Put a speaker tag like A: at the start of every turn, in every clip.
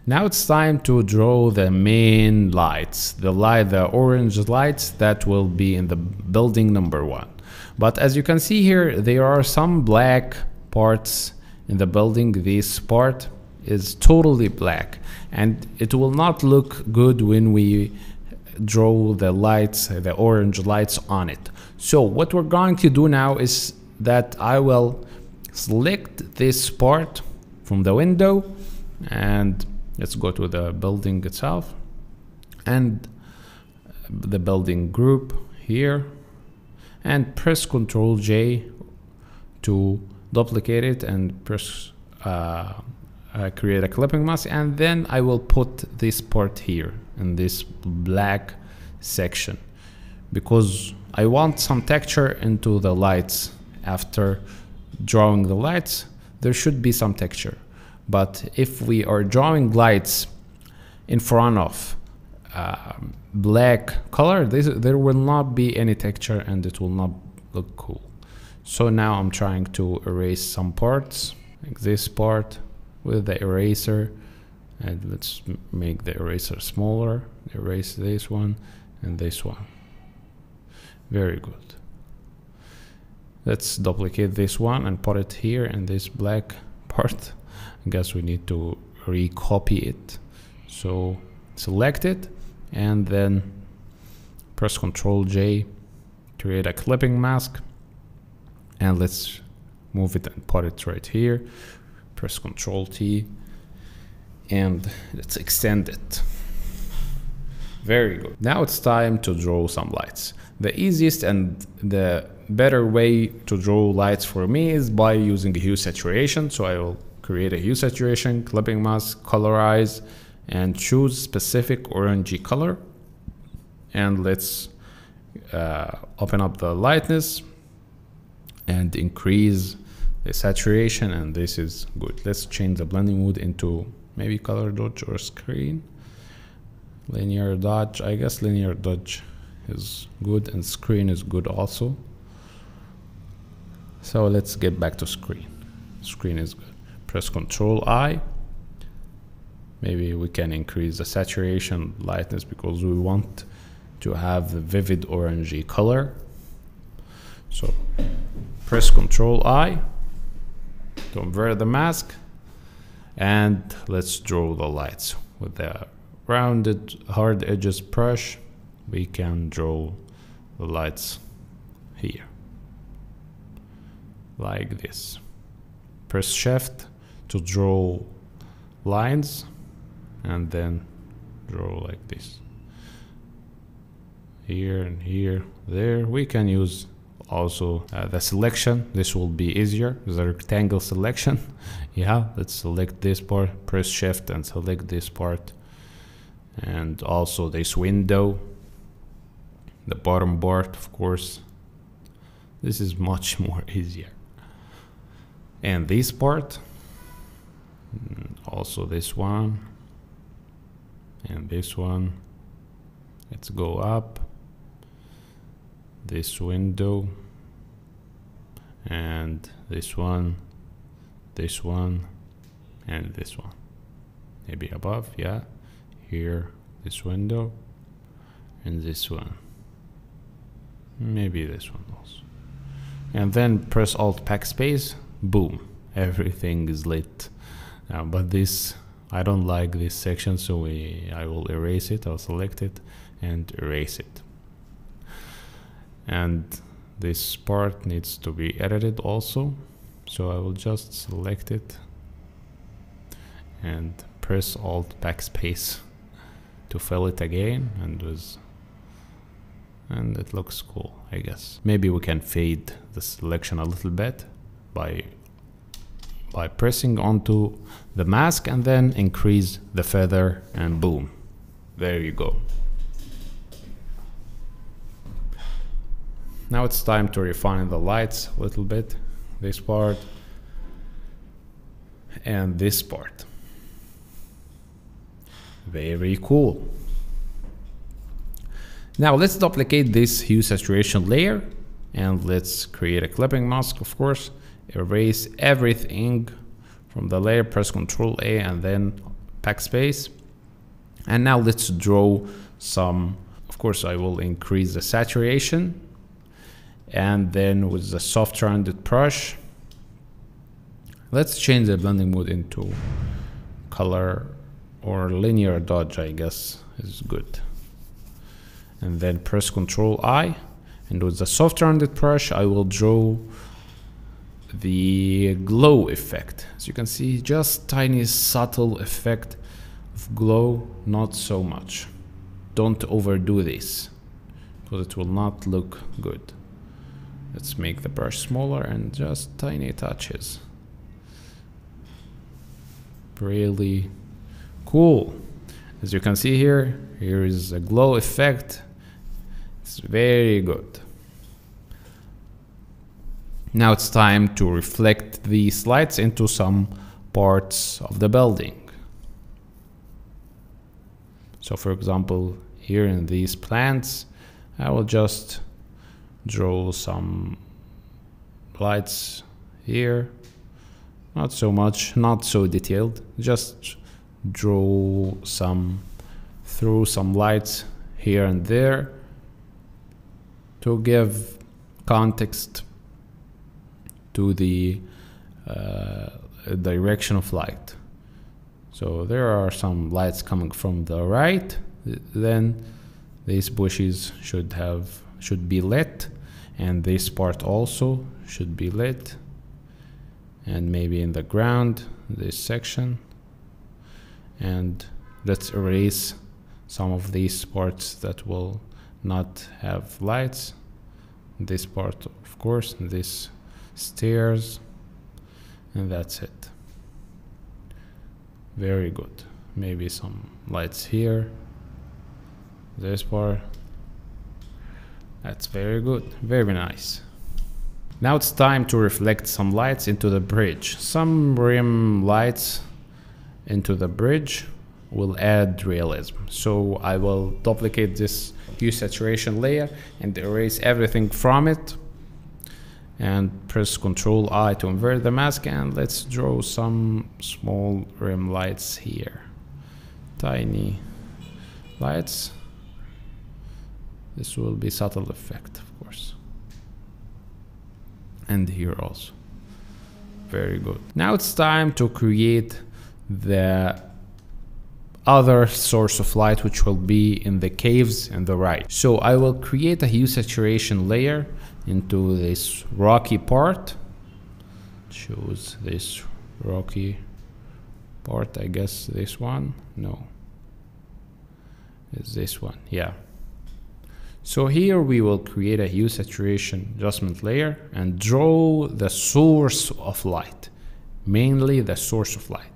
A: Now it's time to draw the main lights, the orange lights that will be in the building number 1. But as you can see here, there are some black parts in the building. This part is totally black, and it will not look good when we draw the lights, the orange lights on it. So what we're going to do now is that I will select this part from the window, and let's go to the building itself and the building group here, and press Ctrl J to duplicate it and press create a clipping mask, and then I will put this part here in this black section because I want some texture into the lights. After drawing the lights, there should be some texture. But if we are drawing lights in front of black color, there will not be any texture and it will not look cool. So now I'm trying to erase some parts, like this part with the eraser, and let's make the eraser smaller. Erase this one and this one. Very good. Let's duplicate this one and put it here in this black part. I guess we need to recopy it. So select it and then press Ctrl J, create a clipping mask, and let's move it and put it right here. Press Ctrl T and let's extend it. Very good. Now it's time to draw some lights. The easiest and the better way to draw lights for me is by using a hue saturation. So I will create a hue saturation, clipping mask, colorize, and choose specific orangey color. And let's open up the lightness and increase the saturation, and this is good. Let's change the blending mode into maybe color dodge or screen. Linear dodge, I guess linear dodge is good, and screen is good also. So let's get back to screen. Screen is good. Press Ctrl I. Maybe we can increase the saturation lightness because we want to have the vivid orangey color. So press Ctrl I to invert the mask, and let's draw the lights with the rounded hard edges brush. We can draw the lights here like this. Press Shift to draw lines and then draw like this. Here and here, there. We can use also the selection. This will be easier, the rectangle selection. Yeah, let's select this part, press Shift and select this part, and also this window, the bottom part, of course. This is much more easier. And this part, also this one, and this one. Let's go up. This window, and this one, and this one. Maybe above, yeah. Here, this window, and this one. Maybe this one also. And then press Alt Backspace. Boom, everything is lit. But this, I don't like this section, so I will erase it. I'll select it and erase it. And this part needs to be edited also, so I will just select it and press Alt Backspace to fill it again, and it looks cool, I guess. Maybe we can fade the selection a little bit by pressing onto the mask and then increase the feather, and boom, there you go. Now it's time to refine the lights a little bit. This part and this part. Very cool. Now let's duplicate this hue saturation layer and let's create a clipping mask, of course. Erase everything from the layer, press Ctrl A and then backspace. And now let's draw some. Of course, I will increase the saturation, and then with the soft rounded brush, let's change the blending mode into color or linear dodge, I guess is good. And then press Ctrl I, and with the soft rounded brush I will draw the glow effect. As you can see, just tiny subtle effect of glow, not so much. Don't overdo this because it will not look good. Let's make the brush smaller and just tiny touches. Really cool. As you can see here, here is a glow effect. It's very good. Now it's time to reflect these lights into some parts of the building. So for example, here in these plants, I will just draw some lights here. Not so much, not so detailed, just draw through some lights here and there to give context to the direction of light. So there are some lights coming from the right, then these bushes should be lit, and this part also should be lit, and maybe in the ground, this section. And let's erase some of these parts that will not have lights. This part, of course, and this stairs, and that's it. Very good. Maybe some lights here, this part. That's very good, very nice. Now it's time to reflect some lights into the bridge. Some rim lights into the bridge will add realism. So I will duplicate this hue saturation layer and erase everything from it, and press Ctrl I to invert the mask, and let's draw some small rim lights here. Tiny lights. This will be subtle effect, of course. And here also. Very good. Now it's time to create the other source of light, which will be in the caves in the right. So I will create a hue saturation layer into this rocky part. Choose this rocky part, I guess this one. No, it's this one. Yeah. So here we will create a hue saturation adjustment layer and draw the source of light, mainly the source of light,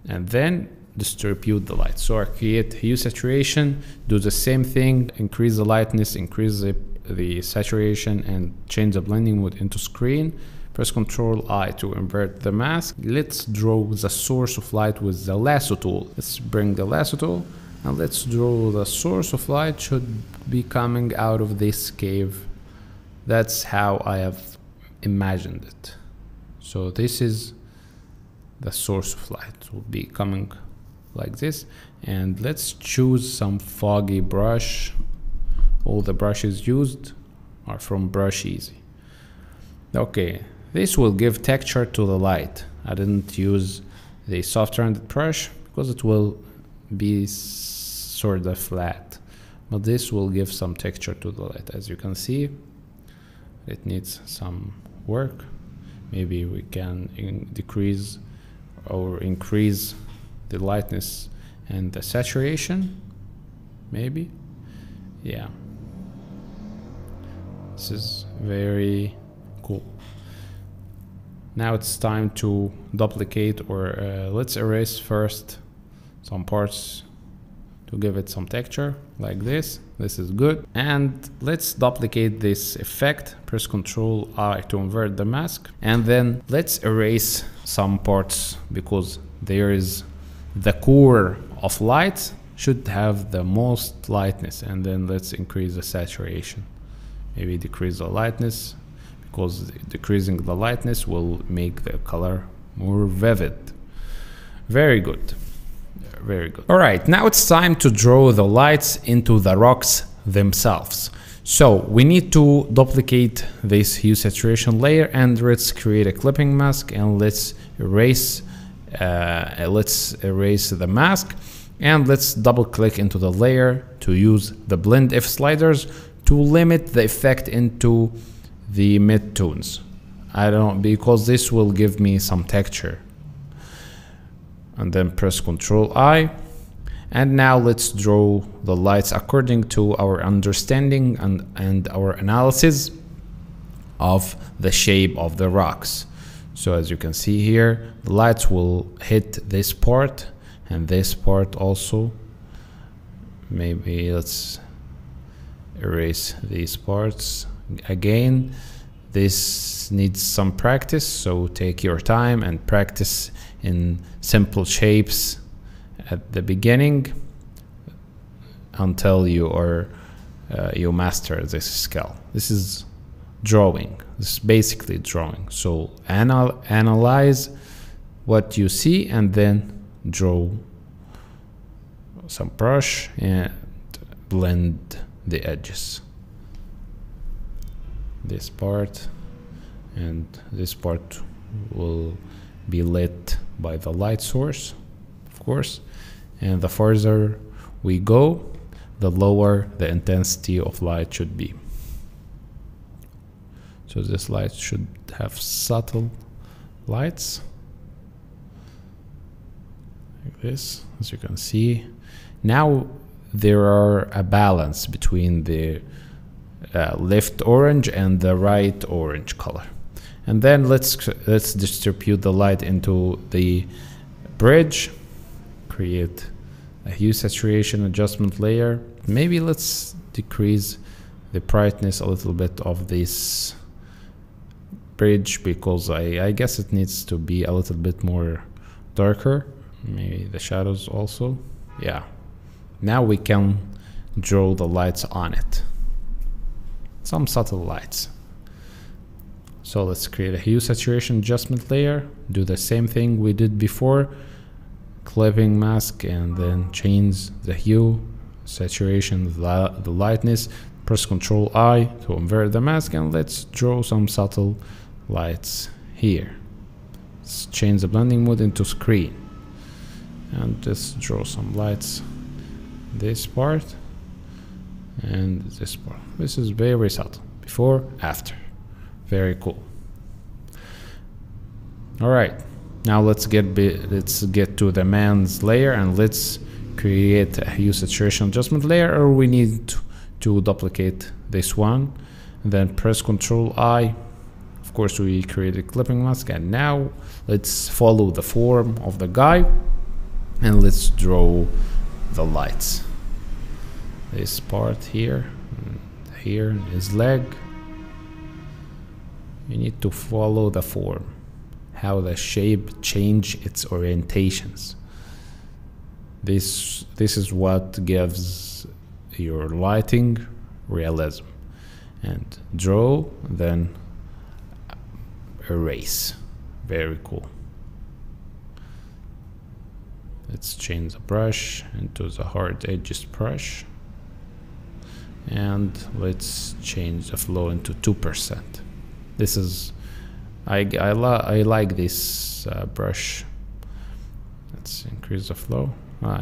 A: and then distribute the light. So I create hue saturation, do the same thing, increase the lightness, increase the saturation, and change the blending mode into screen. Press Ctrl I to invert the mask. Let's draw the source of light with the lasso tool. Let's bring the lasso tool, and let's draw the source of light should be coming out of this cave. That's how I have imagined it. So this is the source of light. It will be coming like this, and let's choose some foggy brush. All the brushes used are from Brush Easy. Okay, this will give texture to the light. I didn't use the soft rounded brush because it will be sort of flat, but this will give some texture to the light. As you can see, it needs some work. Maybe we can decrease or increase the lightness and the saturation, maybe. Yeah, this is very cool. Now it's time to duplicate, or let's erase first some parts to give it some texture, like this. This is good. And let's duplicate this effect. Press Ctrl I to invert the mask, and then let's erase some parts because there is the core of light should have the most lightness, and then let's increase the saturation. Maybe decrease the lightness, because decreasing the lightness will make the color more vivid. Very good. very good. All right, now it's time to draw the lights into the rocks themselves. So we need to duplicate this hue saturation layer, and let's create a clipping mask, and let's erase the mask, and let's double click into the layer to use the blend if sliders to limit the effect into the mid-tones. Because this will give me some texture. And then press Ctrl I. And now let's draw the lights according to our understanding and our analysis of the shape of the rocks. So as you can see here, the lights will hit this part and this part also. Maybe let's erase these parts again. This needs some practice, so take your time and practice in simple shapes at the beginning until you master this skill. This is drawing. This is basically drawing. So analyze what you see and then draw some brush and blend the edges. This part and this part will be lit by the light source, of course, and the further we go, the lower the intensity of light should be. So this light should have subtle lights like this, as you can see. Now there are a balance between the left orange and the right orange color. And then let's distribute the light into the bridge, create a hue saturation adjustment layer. Maybe let's decrease the brightness a little bit of this bridge, because I guess it needs to be a little bit more darker. Maybe the shadows also. Yeah. Now we can draw the lights on it. Some subtle lights. So let's create a hue saturation adjustment layer. Do the same thing we did before. Clipping mask, and then change the hue, saturation, the lightness. Press Ctrl I to invert the mask, and let's draw some subtle lights here. Let's change the blending mode into screen. And just draw some lights. This part and this part. This is very subtle. Before, after. Very cool. All right, now let's get to the man's layer, and let's create a hue saturation adjustment layer, or we need to duplicate this one, and then press Ctrl I. Of course, we create a clipping mask, and now let's follow the form of the guy, and let's draw the lights. This part here, and here, his leg. You need to follow the form, how the shape change its orientations. This is what gives your lighting realism. And draw, then erase. Very cool. Let's change the brush into the hard edges brush, and let's change the flow into 2%. This is I like this brush. Let's increase the flow.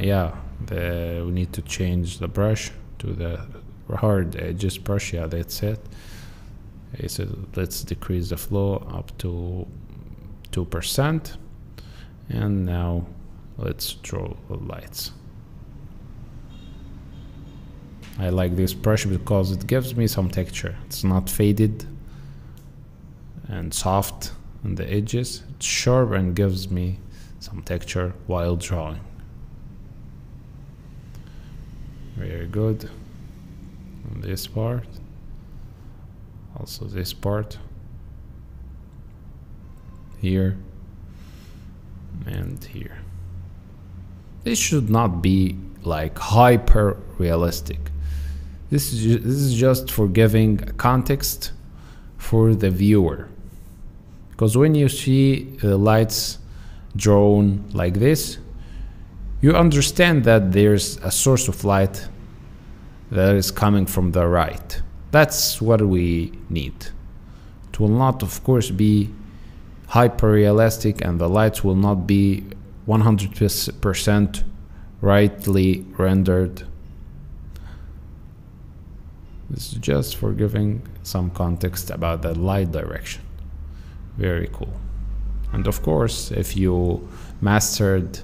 A: Yeah, we need to change the brush to the hard edges brush. Yeah, that's it. Okay, so let's decrease the flow up to 2%, and now let's draw the lights. I like this brush because it gives me some texture. It's not faded and soft on the edges. It's sharp and gives me some texture while drawing. Very good. On this part, also this part here and here. This should not be like hyper realistic. This is just for giving context for the viewer. Because when you see the lights drawn like this, you understand that there's a source of light that is coming from the right. That's what we need. It will not, of course, be hyper realistic, and the lights will not be 100% rightly rendered. This is just for giving some context about the light direction. Very cool. And of course, if you mastered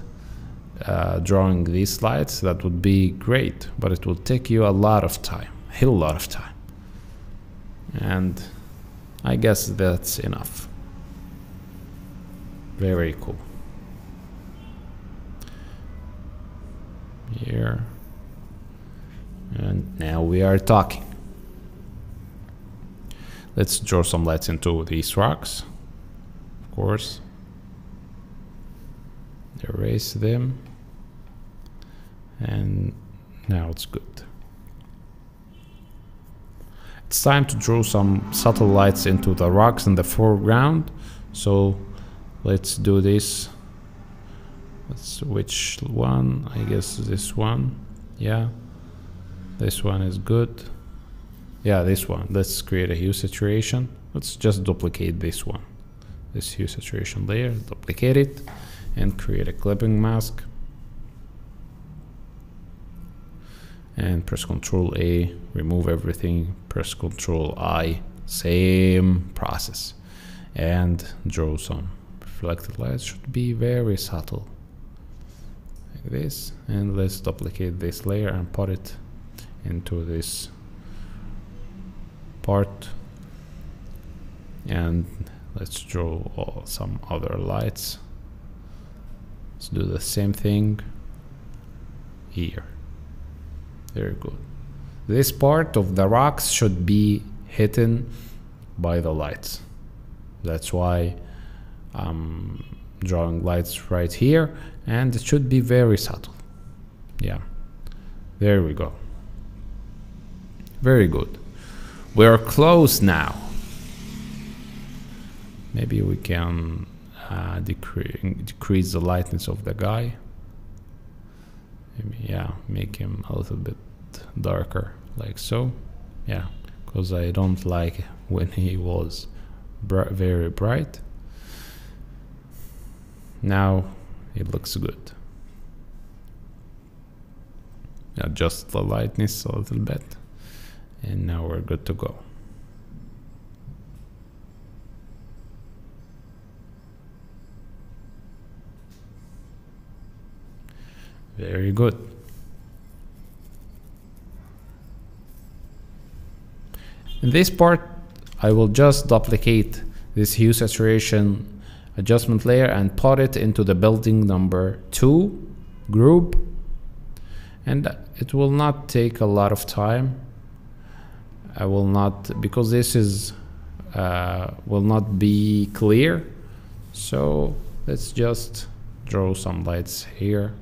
A: drawing these lights, that would be great, but it will take you a lot of time, a hell lot of time. And I guess that's enough. Very cool. Here. And now we are talking. Let's draw some lights into these rocks, of course. Erase them. And now it's good. It's time to draw some subtle lights into the rocks in the foreground. So let's do this. Which one? I guess this one. Yeah. This one is good. Yeah, this one. Let's create a hue saturation. Let's just duplicate this one. This hue saturation layer. Duplicate it. And create a clipping mask. And press Ctrl A, remove everything, press Ctrl I, same process. And draw some reflected lights. Should be very subtle. Like this. And let's duplicate this layer and put it into this part. And let's draw some other lights. Let's do the same thing here. Very good. This part of the rocks should be hidden by the lights. That's why I'm drawing lights right here, and it should be very subtle. Yeah, there we go. Very good. We're close now. Maybe we can decrease the lightness of the guy. Maybe, yeah, make him a little bit darker, like so. Yeah, because I don't like when he was very bright. Now it looks good. Adjust the lightness a little bit, and now we're good to go. Very good. In this part, I will just duplicate this hue saturation adjustment layer and put it into the building number 2 group. And it will not take a lot of time. I will not, because this is will not be clear. So let's just draw some lights here.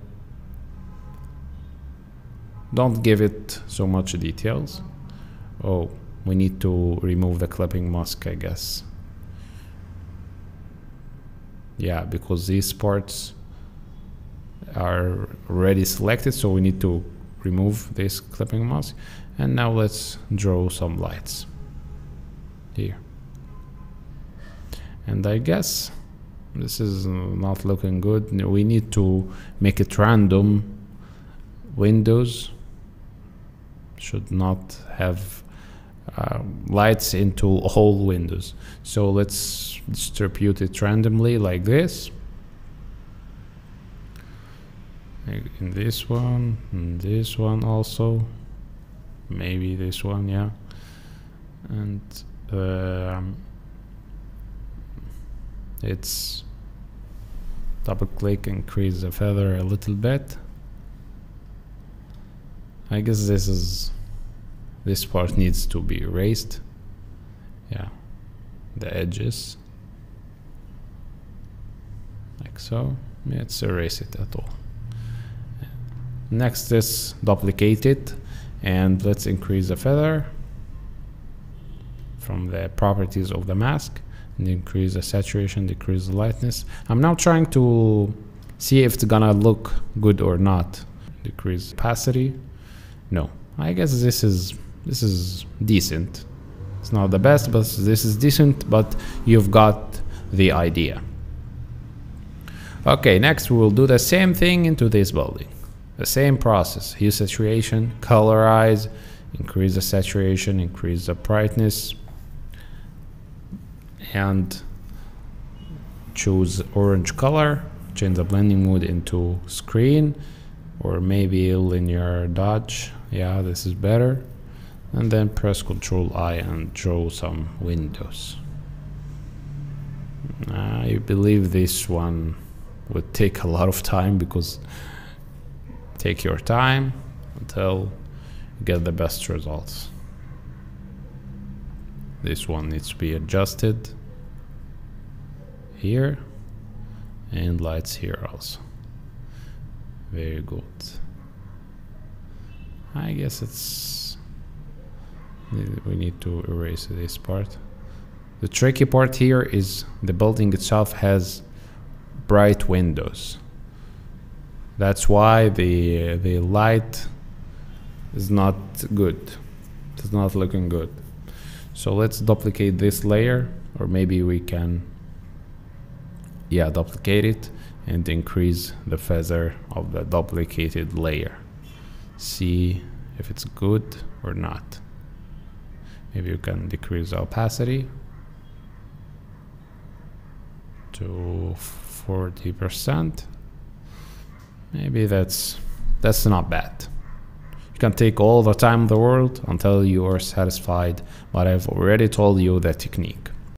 A: Don't give it so much details. Oh, we need to remove the clipping mask, I guess. Yeah, because these parts are already selected, so we need to remove this clipping mask. And now let's draw some lights here. And I guess this is not looking good. We need to make it random. Windows should not have lights into all windows. So let's distribute it randomly like this. In this one, and this one also. Maybe this one, yeah. And it's double click, increase the feather a little bit. I guess this part needs to be erased. Yeah, the edges, like so. Let's erase it at all. Next is duplicate it, and let's increase the feather from the properties of the mask, and increase the saturation, decrease the lightness. I'm now trying to See if it's gonna look good or not. Decrease opacity. No, I guess this is decent. It's not the best, but this is decent, but you've got the idea. Okay, next we will do the same thing into this building. The same process. Hue saturation, colorize, increase the saturation, increase the brightness, and choose orange color. Change the blending mode into screen, or maybe linear dodge. Yeah, this is better. And then press Ctrl I and draw some windows. I believe this one would take a lot of time, because take your time until you get the best results. This one needs to be adjusted here, and lights here also. Very good. I guess we need to erase this part. The tricky part here is the building itself has bright windows. That's why the light is not good. It's not looking good. So let's duplicate this layer, or maybe we can, yeah, duplicate it and increase the feather of the duplicated layer. See if it's good or not. Maybe you can decrease the opacity to 40%. Maybe that's not bad. You can take all the time in the world until you are satisfied, but I've already told you the technique.